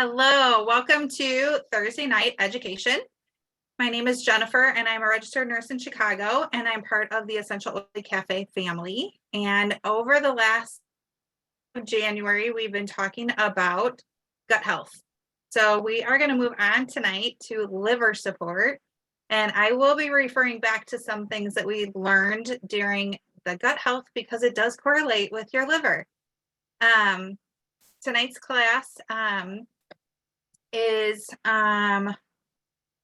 Hello, welcome to Thursday Night Education. My name is Jennifer and I'm a registered nurse in Chicago and I'm part of the Essential Oily Cafe family. And over the last January, we've been talking about gut health. So we are going to move on tonight to liver support. And I will be referring back to some things that we learned during the gut health because it does correlate with your liver. Tonight's class is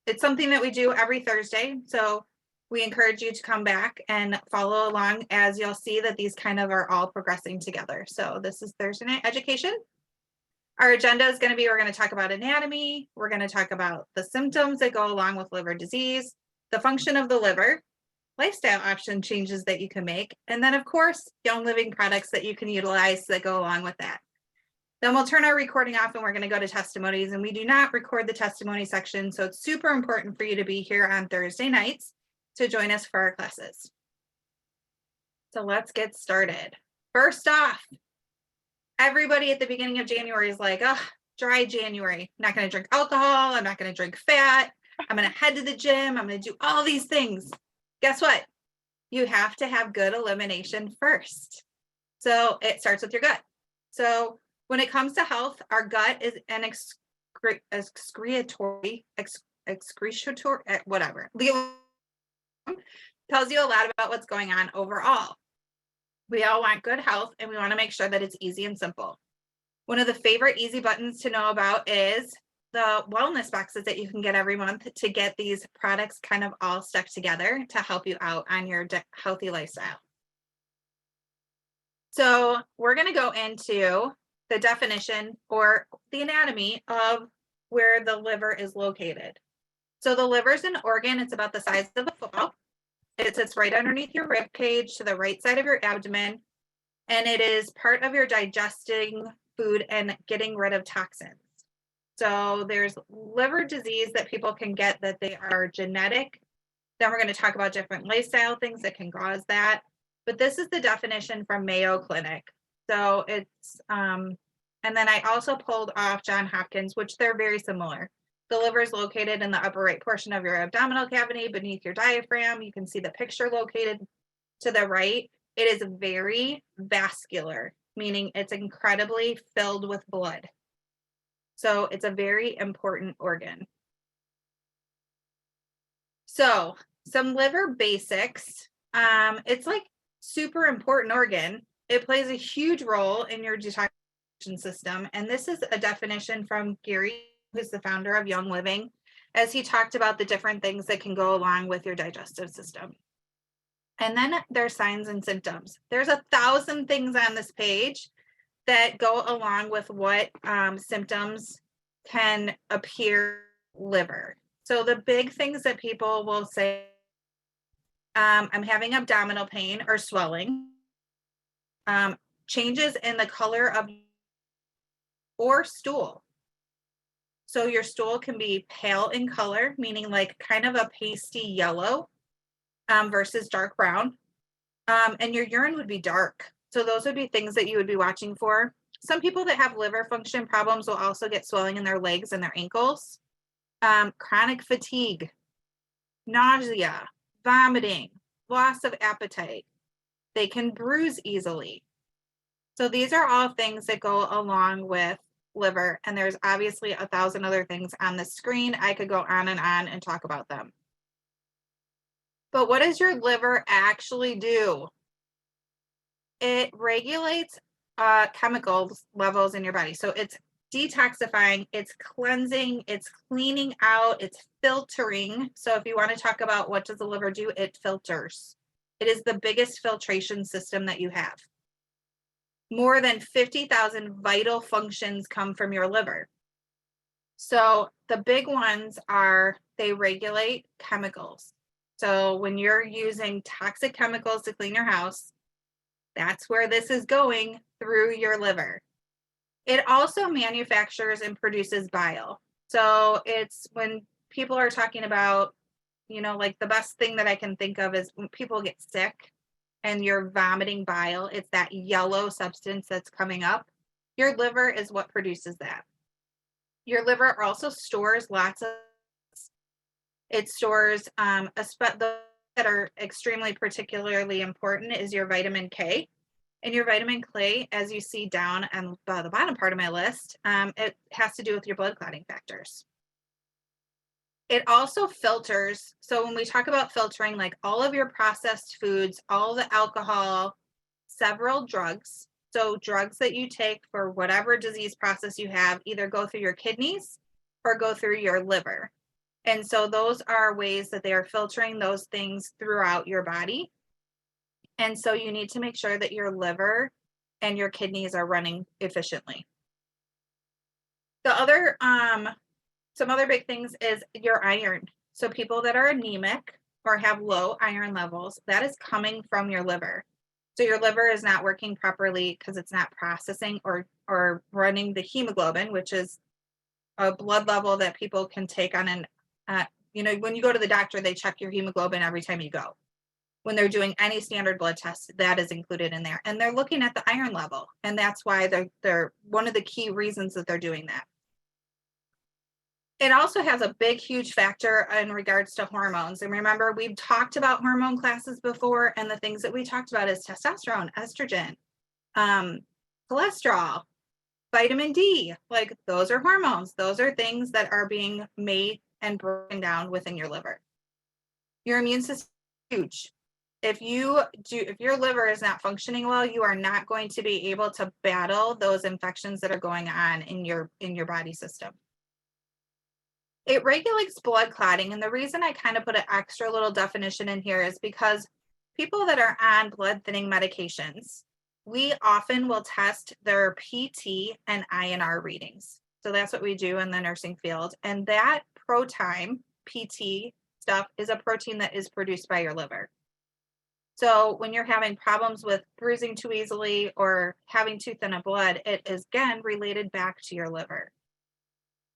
it's something that we do every Thursday. So we encourage you to come back and follow along as you'll see that these kind of are all progressing together. So this is Thursday Night Education. Our agenda is going to be, we're going to talk about anatomy. We're going to talk about the symptoms that go along with liver disease, the function of the liver, lifestyle option changes that you can make, and then of course, Young Living products that you can utilize that go along with that. Then we'll turn our recording off and we're going to go to testimonies, and we do not record the testimony section. So it's super important for you to be here on Thursday nights to join us for our classes. So let's get started. First off, everybody at the beginning of January is like, oh, dry January. I'm not going to drink alcohol. I'm not going to drink fat. I'm going to head to the gym. I'm going to do all these things. Guess what? You have to have good elimination first. So it starts with your gut. So when it comes to health, our gut is an excretory, whatever. Tells you a lot about what's going on overall. We all want good health and we want to make sure that it's easy and simple. One of the favorite easy buttons to know about is the wellness boxes that you can get every month to get these products kind of all stuck together to help you out on your healthy lifestyle. So we're going to go into the definition or the anatomy of where the liver is located. So the liver is an organ. It's about the size of a football. It sits right underneath your rib cage to the right side of your abdomen. And it is part of your digesting food and getting rid of toxins. So there's liver disease that people can get that they are genetic. Then we're going to talk about different lifestyle things that can cause that. But this is the definition from Mayo Clinic. So it's, and then I also pulled off John Hopkins, which they're very similar. The liver is located in the upper right portion of your abdominal cavity beneath your diaphragm. You can see the picture located to the right. It is very vascular, meaning it's incredibly filled with blood. So it's a very important organ. So some liver basics. It's like super important organ. It plays a huge role in your detoxification system. And this is a definition from Gary, who's the founder of Young Living, as he talked about the different things that can go along with your digestive system. And then there's signs and symptoms. There's 1,000 things on this page that go along with what symptoms can appear liver. So the big things that people will say, I'm having abdominal pain or swelling, changes in the color of or stool. So your stool can be pale in color, meaning like kind of a pasty yellow versus dark brown. And your urine would be dark. So those would be things that you would be watching for. Some people that have liver function problems will also get swelling in their legs and their ankles. Chronic fatigue, nausea, vomiting, loss of appetite. They can bruise easily. So these are all things that go along with liver, and there's obviously 1,000 other things on the screen. I could go on and talk about them. But what does your liver actually do? It regulates chemicals levels in your body. So it's detoxifying, it's cleansing, it's cleaning out, it's filtering. So if you want to talk about what does the liver do, it filters. It is the biggest filtration system that you have. More than 50,000 vital functions come from your liver. So the big ones are they regulate chemicals. So when you're using toxic chemicals to clean your house, that's where this is going through your liver. It also manufactures and produces bile. So it's when people are talking about, you know, like the best thing that I can think of is when people get sick and you're vomiting bile, it's that yellow substance that's coming up. Your liver is what produces that. Your liver also stores lots of, it stores those that are extremely particularly important is your vitamin K. And your vitamin K, as you see down on the bottom part of my list, it has to do with your blood clotting factors. It also filters. So when we talk about filtering, like all of your processed foods, all the alcohol, several drugs. So drugs that you take for whatever disease process you have either go through your kidneys or go through your liver. And so those are ways that they are filtering those things throughout your body. And so you need to make sure that your liver and your kidneys are running efficiently. The other some other big things is your iron. So people that are anemic or have low iron levels, that is coming from your liver. So your liver is not working properly because it's not processing or running the hemoglobin, which is a blood level that people can take on an, when you go to the doctor, they check your hemoglobin every time you go. When they're doing any standard blood test, that is included in there. And they're looking at the iron level. And that's why they're one of the key reasons that they're doing that. It also has a big, huge factor in regards to hormones. And remember, we've talked about hormone classes before, and the things that we talked about is testosterone, estrogen, cholesterol, vitamin D. Like those are hormones. Those are things that are being made and broken down within your liver. Your immune system is huge. If your liver is not functioning well, you are not going to be able to battle those infections that are going on in your body system. It regulates blood clotting. And the reason I kind of put an extra little definition in here is because people that are on blood thinning medications, we often will test their PT and INR readings. So that's what we do in the nursing field. And that ProTime PT stuff is a protein that is produced by your liver. So when you're having problems with bruising too easily or having too thin of blood, it is again related back to your liver.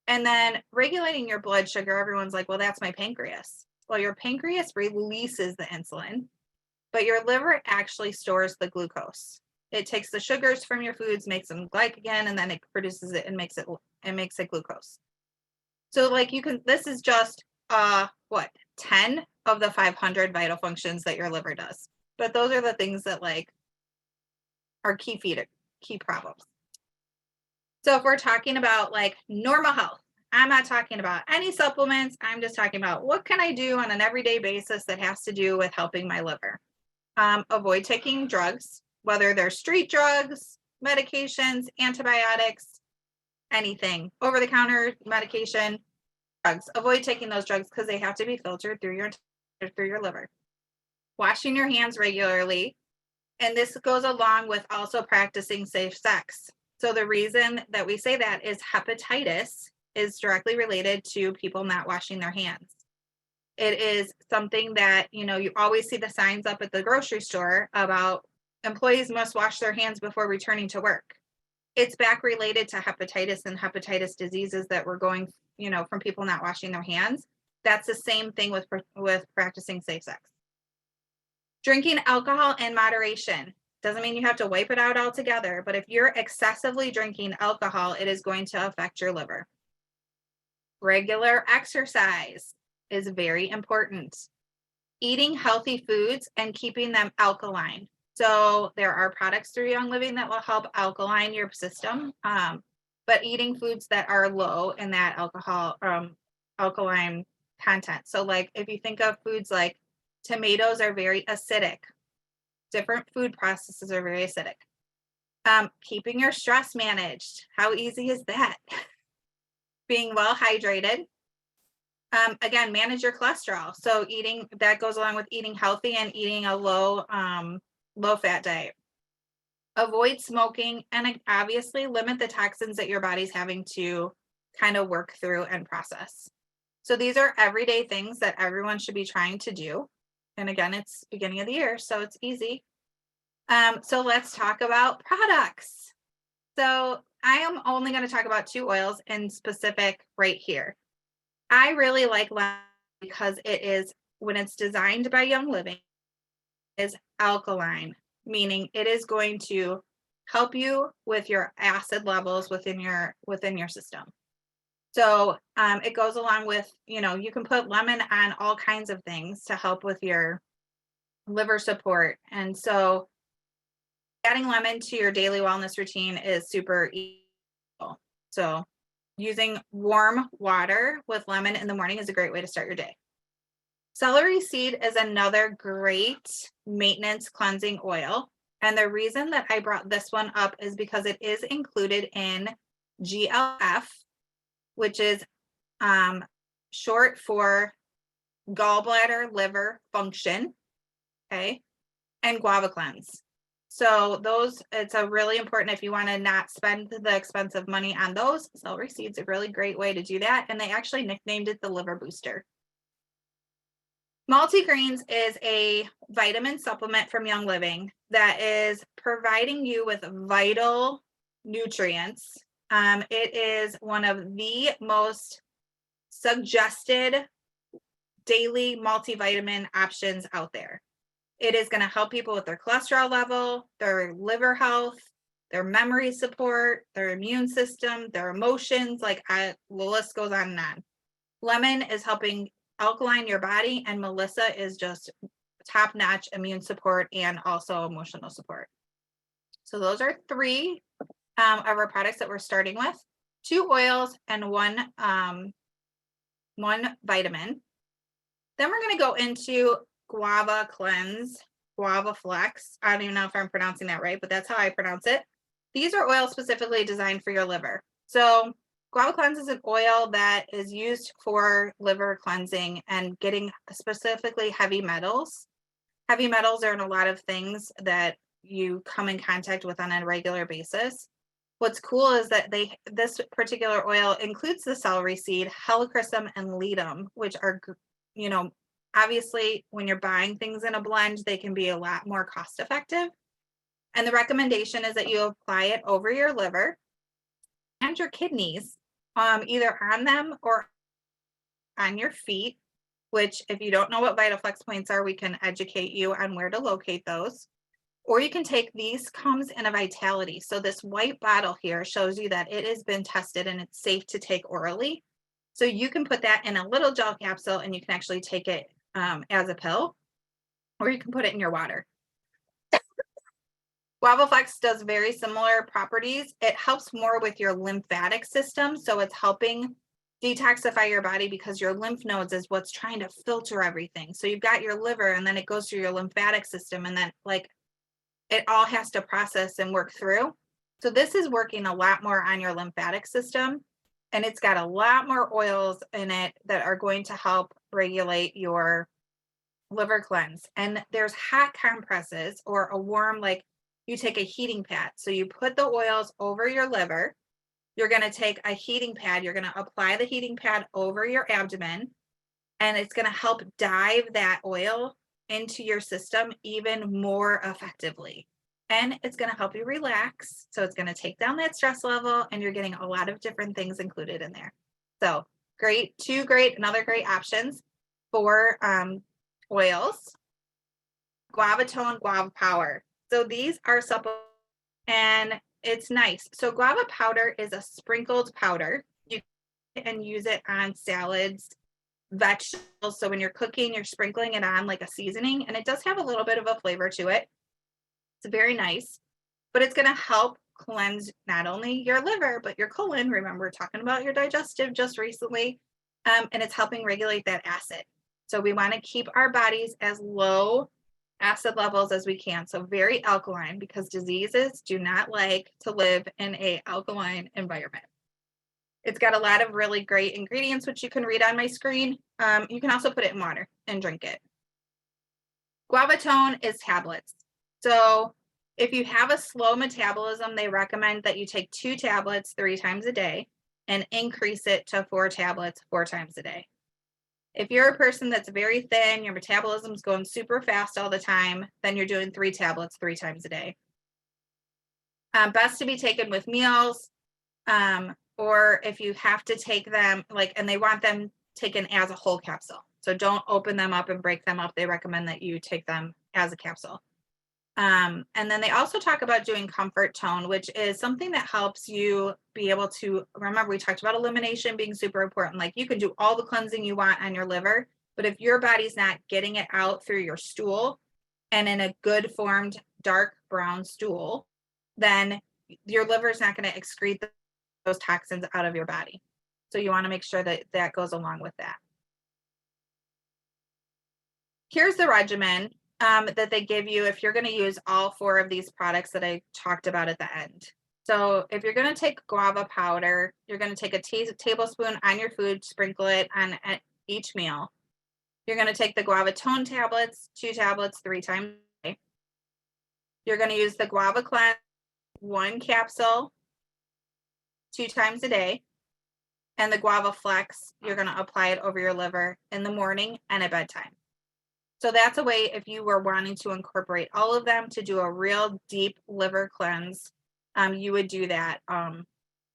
And then regulating your blood sugar, everyone's like, well, that's my pancreas. Well, your pancreas releases the insulin, but your liver actually stores the glucose. It takes the sugars from your foods, makes them glycogen, and then it produces it and makes it glucose. So like this is just 10 of the 500 vital functions that your liver does. But those are the things that like are key problems. So if we're talking about like normal health, I'm not talking about any supplements. I'm just talking about what can I do on an everyday basis that has to do with helping my liver. Avoid taking drugs, whether they're street drugs, medications, antibiotics, anything, over-the-counter medication, drugs. Avoid taking those drugs because they have to be filtered through your liver. Washing your hands regularly. And this goes along with also practicing safe sex. So the reason that we say that is hepatitis is directly related to people not washing their hands. It is something that, you always see the signs up at the grocery store about employees must wash their hands before returning to work. It's back related to hepatitis and hepatitis diseases that we're going, from people not washing their hands. That's the same thing with practicing safe sex. Drinking alcohol in moderation. Doesn't mean you have to wipe it out altogether, but if you're excessively drinking alcohol, it is going to affect your liver. Regular exercise is very important. Eating healthy foods and keeping them alkaline. So there are products through Young Living that will help alkaline your system, but eating foods that are low in that alkaline content. So like if you think of foods like tomatoes are very acidic. Different food processes are very acidic. Keeping your stress managed. How easy is that? Being well hydrated. Again, manage your cholesterol. So eating, that goes along with eating healthy and eating a low fat diet. Avoid smoking and obviously limit the toxins that your body's having to kind of work through and process. So these are everyday things that everyone should be trying to do. And again, it's beginning of the year, so it's easy. So let's talk about products. So I am only going to talk about 2 oils in specific right here. I really like lemon because it is, when it's designed by Young Living, is alkaline, meaning it is going to help you with your acid levels within your system. So it goes along with, you can put lemon on all kinds of things to help with your liver support. And so adding lemon to your daily wellness routine is super easy. So using warm water with lemon in the morning is a great way to start your day. Celery seed is another great maintenance cleansing oil. And the reason that I brought this one up is because it is included in GLF, which is short for gallbladder liver function, okay, and guava cleanse. So it's a really important, if you want to not spend the expensive money on those, celery seeds a really great way to do that. And they actually nicknamed it the liver booster. Multigreens is a vitamin supplement from Young Living that is providing you with vital nutrients. It is one of the most suggested daily multivitamin options out there. It is going to help people with their cholesterol level, their liver health, their memory support, their immune system, their emotions, the list goes on and on. Lemon is helping alkaline your body, and Melissa is just top-notch immune support and also emotional support. So those are 3 of our products that we're starting with: 2 oils and one vitamin. Then we're going to go into Guava Cleanse, Guava Flex. I don't even know if I'm pronouncing that right, but that's how I pronounce it. These are oils specifically designed for your liver. So Guava Cleanse is an oil that is used for liver cleansing and getting specifically heavy metals. Heavy metals are in a lot of things that you come in contact with on a regular basis. What's cool is that this particular oil includes the celery seed, helichrysum, and ledum, which are, obviously when you're buying things in a blend, they can be a lot more cost effective. And the recommendation is that you apply it over your liver and your kidneys, either on them or on your feet, which if you don't know what VitaFlex points are, we can educate you on where to locate those. Or you can take these, comes in a Vitality. So this white bottle here shows you that it has been tested and it's safe to take orally. So you can put that in a little gel capsule and you can actually take it as a pill, or you can put it in your water. GuavaFlex does very similar properties. It helps more with your lymphatic system. So it's helping detoxify your body because your lymph nodes is what's trying to filter everything. So you've got your liver and then it goes through your lymphatic system, and then it all has to process and work through. So this is working a lot more on your lymphatic system, and it's got a lot more oils in it that are going to help regulate your liver cleanse. And there's hot compresses or a warm, you take a heating pad. So you put the oils over your liver. You're going to take a heating pad. You're going to apply the heating pad over your abdomen, and it's going to help dive that oil into your system even more effectively. And it's going to help you relax. So it's going to take down that stress level, and you're getting a lot of different things included in there. So another great options for oils. Guavatone, Guava Power. So these are supplements, and it's nice. So guava powder is a sprinkled powder. You can use it on salads, vegetables. So when you're cooking, you're sprinkling it on like a seasoning, and it does have a little bit of a flavor to it. It's very nice, but it's going to help cleanse not only your liver, but your colon. Remember, we're talking about your digestive just recently, and it's helping regulate that acid. So we want to keep our bodies as low acid levels as we can. So very alkaline, because diseases do not like to live in an alkaline environment. It's got a lot of really great ingredients, which you can read on my screen. You can also put it in water and drink it. Guavatone is tablets. So if you have a slow metabolism, they recommend that you take 2 tablets 3 times a day and increase it to 4 tablets 4 times a day. If you're a person that's very thin, your metabolism's going super fast all the time, then you're doing 3 tablets 3 times a day. Best to be taken with meals, or if you have to take them, and they want them taken as a whole capsule. So don't open them up and break them up. They recommend that you take them as a capsule. And then they also talk about doing comfort tone, which is something that helps you be able to remember, we talked about elimination being super important. Like you can do all the cleansing you want on your liver, but if your body's not getting it out through your stool and in a good formed dark brown stool, then your liver is not going to excrete those toxins out of your body. So you want to make sure that that goes along with that. Here's the regimen that they give you if you're going to use all 4 of these products that I talked about at the end. So if you're going to take guava powder, you're going to take a tablespoon on your food, sprinkle it on at each meal. You're going to take the guava tone tablets, 2 tablets, 3 times a day. You're going to use the guava cleanse, 1 capsule, 2 times a day. And the guava flex, you're going to apply it over your liver in the morning and at bedtime. So that's a way, if you were wanting to incorporate all of them to do a real deep liver cleanse, you would do that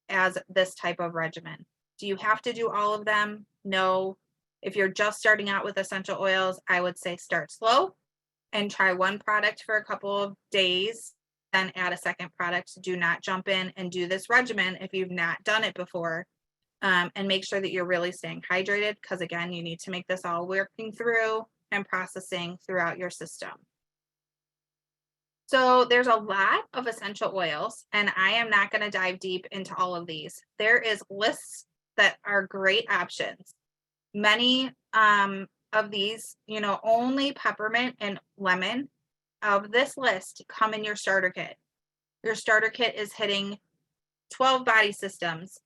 as this type of regimen. Do you have to do all of them? No. If you're just starting out with essential oils, I would say start slow and try 1 product for a couple of days, then add a second product. Do not jump in and do this regimen if you've not done it before. And make sure that you're really staying hydrated, because again, you need to make this all working through and processing throughout your system. So there's a lot of essential oils, and I am not going to dive deep into all of these. There is lists that are great options. Many of these, only peppermint and lemon of this list come in your starter kit. Your starter kit is hitting 12 body systems,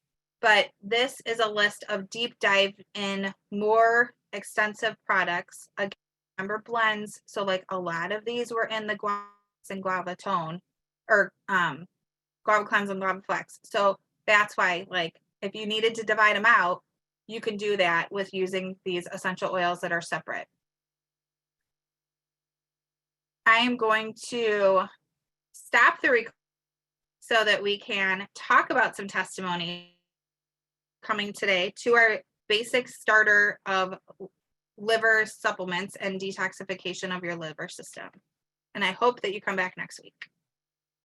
but this is a list of deep dive in more extensive products. Again, remember blends. So like a lot of these were in the guava and guava tone, or guava cleanse and guava flex. So that's why, like, if you needed to divide them out, you can do that with using these essential oils that are separate. I am going to stop the recording so that we can talk about some testimony coming today to our basic starter of liver supplements and detoxification of your liver system. And I hope that you come back next week.